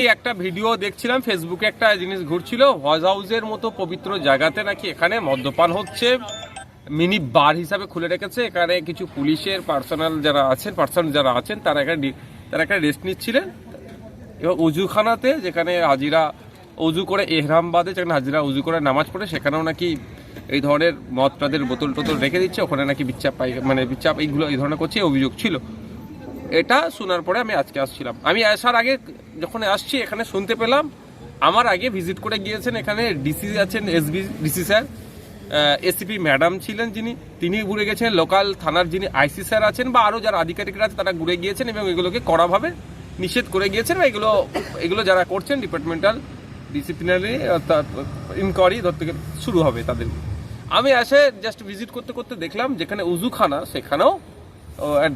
কালকেই একটা ভিডিও দেখছিলাম ফেসবুকে, একটা জিনিস ঘুরছিল, হজ হাউসের মতো পবিত্র জায়গাতে নাকি এখানে মদ্যপান হচ্ছে, মিনি বার হিসাবে খুলে রেখেছে। এখানে কিছু পুলিশের পার্সন যারা আছেন তারা একটা রেস্ট নিচ্ছিলেন। এবং উজুখানাতে, যেখানে হাজিরা উজু করে এহরাম বাদে, যেখানে হাজিরা উজু করে নামাজ পড়ে, সেখানেও নাকি এই ধরনের মদ টাদের বোতল টোতল রেখে দিচ্ছে। ওখানে নাকি বিচাপ এই ধরনের করছে, অভিযোগ ছিল। এটা শোনার পরে আমি আজকে আসছিলাম। আমি আসার আগে যখন আসছি এখানে শুনতে পেলাম, আমার আগে ভিজিট করে গিয়েছেন এখানে ডিসি আছেন, ডিসি স্যার, এসিপি ম্যাডাম ছিলেন তিনি ঘুরে গেছেন, লোকাল থানার যিনি আইসি স্যার আছেন বা আরও যারা আধিকারিকরা আছে তারা ঘুরে গিয়েছেন এবং এগুলোকে কড়াভাবে নিষেধ করে গিয়েছেন। এগুলো যারা করছেন ডিপার্টমেন্টাল ডিসিপ্লিনারি ইনকোয়ারি ধরতে শুরু হবে তাদের। আমি এসে জাস্ট ভিজিট করতে করতে দেখলাম যেখানে উজুখানা সেখানেও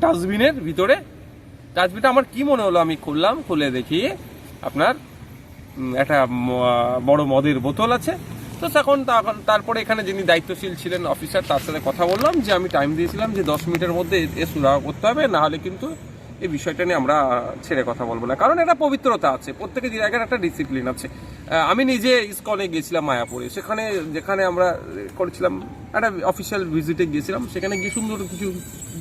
ডাস্টবিনের ভিতরে, ডাস্টবিনটা আমার কি মনে হলো, আমি খুলে দেখি আপনার একটা বড় মদের বোতল আছে। তো তারপরে এখানে যিনি দায়িত্বশীল ছিলেন অফিসার, তার সাথে কথা বললাম যে আমি টাইম দিয়েছিলাম যে 10 মিনিটের মধ্যে সুরাহা করতে হবে, না হলে কিন্তু এই বিষয়টা নিয়ে আমরা ছেড়ে কথা বলবো না। কারণ এটা পবিত্রতা আছে, প্রত্যেকের জায়গার একটা ডিসিপ্লিন আছে। আমি নিজে ইসকনে গিয়েছিলাম মায়াপুরে, যেখানে আমরা করেছিলাম একটা অফিসিয়াল ভিজিটে গিয়েছিলাম। সেখানে গিয়ে সুন্দর কিছু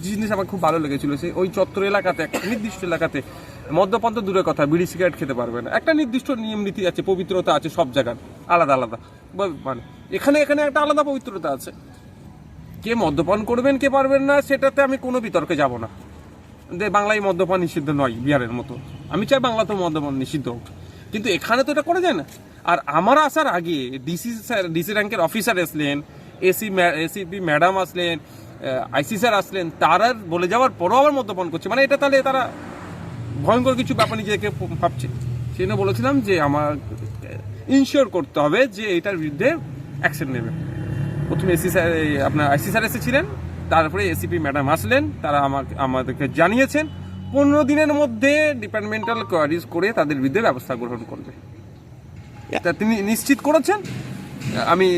জিনিস আমার খুব ভালো লেগেছিল। ওই চত্বর এলাকাতে, একটা নির্দিষ্ট এলাকাতে মদ্যপান তো দূরের কথা, বিড়ি সিগারেট খেতে পারবে না, একটা নির্দিষ্ট নিয়ম নীতি আছে, পবিত্রতা আছে সব জায়গার আলাদা আলাদা। মানে এখানে একটা আলাদা পবিত্রতা আছে। কে মদ্যপান করবেন কে পারবেন না সেটাতে আমি কোনো বিতর্কে যাব না। বাংলায় মদ্যপান নিষিদ্ধ নয় বিহারের মতো, আমি চাই বাংলাতেও মদ্যপান নিষিদ্ধ হোক, কিন্তু এখানে তো এটা করা যায় না। আর আমার আসার আগে ডিসি র্যাঙ্কের অফিসার আসলেন, এসিপি ম্যাডাম আসলেন, আইসি স্যার আসলেন, তারা বলে যাওয়ার পরও আবার মদ্যপান করছে। মানে এটা তাহলে তারা ভয়ঙ্কর কিছু ব্যাপার নিজেকে ভাবছে। সেই জন্য বলেছিলাম যে আমার ইনশিওর করতে হবে যে এটার বিরুদ্ধে অ্যাকশন নেবে। প্রথমে আপনার আইসি স্যার এসেছিলেন, তারপরে এসিপি ম্যাডাম আসলেন, তারা আমাদেরকে জানিয়েছেন 15 দিনের মধ্যে ডিপার্টমেন্টাল কোয়ারিজ করে তাদের বিরুদ্ধে ব্যবস্থা গ্রহণ করবে। এটা তিনি নিশ্চিত করেছেন। আমি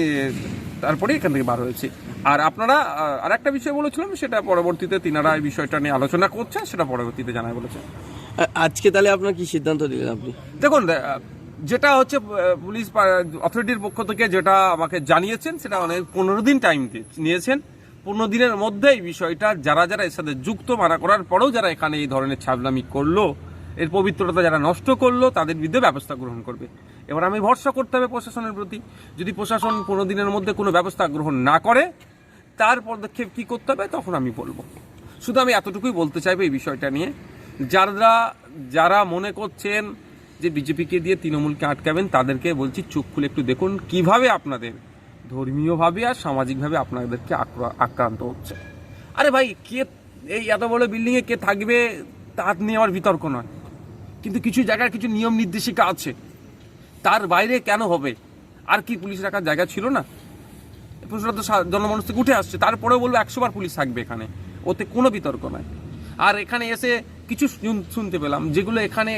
তারপরে এখান থেকে বার হয়েছি। আর আপনারা আর একটা বিষয় বলেছিলাম, সেটা পরবর্তীতে তিনারা এই বিষয়টা নিয়ে আলোচনা করছে, সেটা পরবর্তীতে জানায় বলেছেন। আজকে তাহলে আপনার কি সিদ্ধান্ত নিলেন আপনি? দেখুন, যেটা হচ্ছে পুলিশ অথরিটির পক্ষ থেকে যেটা আমাকে জানিয়েছেন, সেটা 15 দিন টাইম নিয়েছেন। 15 দিনের মধ্যে এই বিষয়টা যারা এর সাথে যুক্ত, মানা করার পরেও যারা এখানে এই ধরনের ছাবলামি করলো, এর পবিত্রতা যারা নষ্ট করলো, তাদের বিরুদ্ধে ব্যবস্থা গ্রহণ করবে। এবার আমি ভরসা করতে হবে প্রশাসনের প্রতি। যদি প্রশাসন 15 দিনের মধ্যে কোনো ব্যবস্থা গ্রহণ না করে, তার পদক্ষেপ কী করতে হবে তখন আমি বলবো। শুধু আমি এতটুকুই বলতে চাইবো এই বিষয়টা নিয়ে, যারা মনে করছেন যে বিজেপিকে দিয়ে তৃণমূলকে আটকাবেন, তাদেরকে বলছি চোখ খুলে একটু দেখুন কিভাবে আপনাদের ধর্মীয়ভাবে আর সামাজিকভাবে আপনাদেরকে আক্রান্ত হচ্ছে। আরে ভাই, কে এই এত বড় বিল্ডিংয়ে কে থাকবে তার নিয়ে আমার বিতর্ক নয়, কিন্তু কিছু জায়গার কিছু নিয়ম নির্দেশিকা আছে, তার বাইরে কেন হবে? আর কি পুলিশ রাখার জায়গা ছিল না? প্রশ্নটা তো জনমানুষ থেকে উঠে আসছে। তারপরেও বলবো 100 বার পুলিশ থাকবে এখানে, ওতে কোনো বিতর্ক নয়। আর এখানে এসে কিছু শুনতে পেলাম যেগুলো এখানে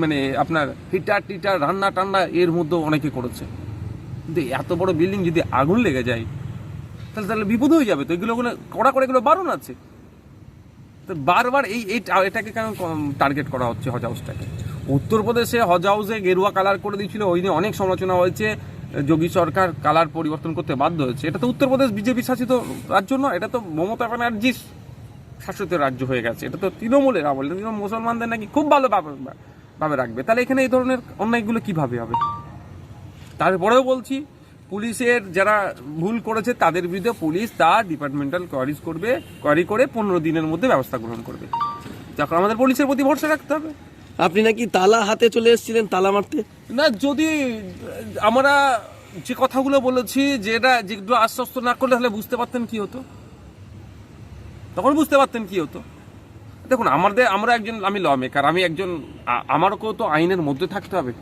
মানে আপনার হিটার রান্না টান্না এর মধ্যে অনেকে করেছে। কিন্তু এত বড় বিল্ডিং যদি আগুন লেগে যায় তাহলে বিপদ হয়ে যাবে। তো এগুলো কড়া করে এগুলো বারণ আছে। তো বারবার এটাকে কেন টার্গেট করা হচ্ছে হজ হাউসটাকে? উত্তরপ্রদেশে হজ হাউসে গেরুয়া কালার করে দিয়েছিল, ওই নিয়ে অনেক সমালোচনা হয়েছে। যোগী সরকার কালার পরিবর্তন করতে বাধ্য হয়েছে। এটা তো উত্তরপ্রদেশ বিজেপি শাসিত রাজ্য নয়, এটা তো মমতা ব্যানার্জির শাসিত রাজ্য হয়ে গেছে। এটা তো তৃণমূলের আমল, তৃণমূল মুসলমানদের নাকি খুব ভালোভাবে রাখবে। তাহলে এখানে এই ধরনের অন্যায়গুলো কিভাবে হবে? তারপরেও বলছি, পুলিশের যারা ভুল করেছে তাদের বিরুদ্ধে পুলিশ তার ডিপার্টমেন্টাল কোয়ারি করে 15 দিনের মধ্যে ব্যবস্থা গ্রহণ করবে। যখন আমাদের পুলিশের প্রতি ভরসা রাখতে হবে। আপনি নাকি তালা হাতে চলে এসেছিলেন তালা মারতে? না, যদি আমরা যে কথাগুলো বলেছি যেগুলো আশ্বস্ত না করলে তাহলে বুঝতে পারতেন কি হতো, তখন বুঝতে পারতেন কি হতো। দেখুন, আমি ল মেকার, আমারকেও তো আইনের মধ্যে থাকতে হবে।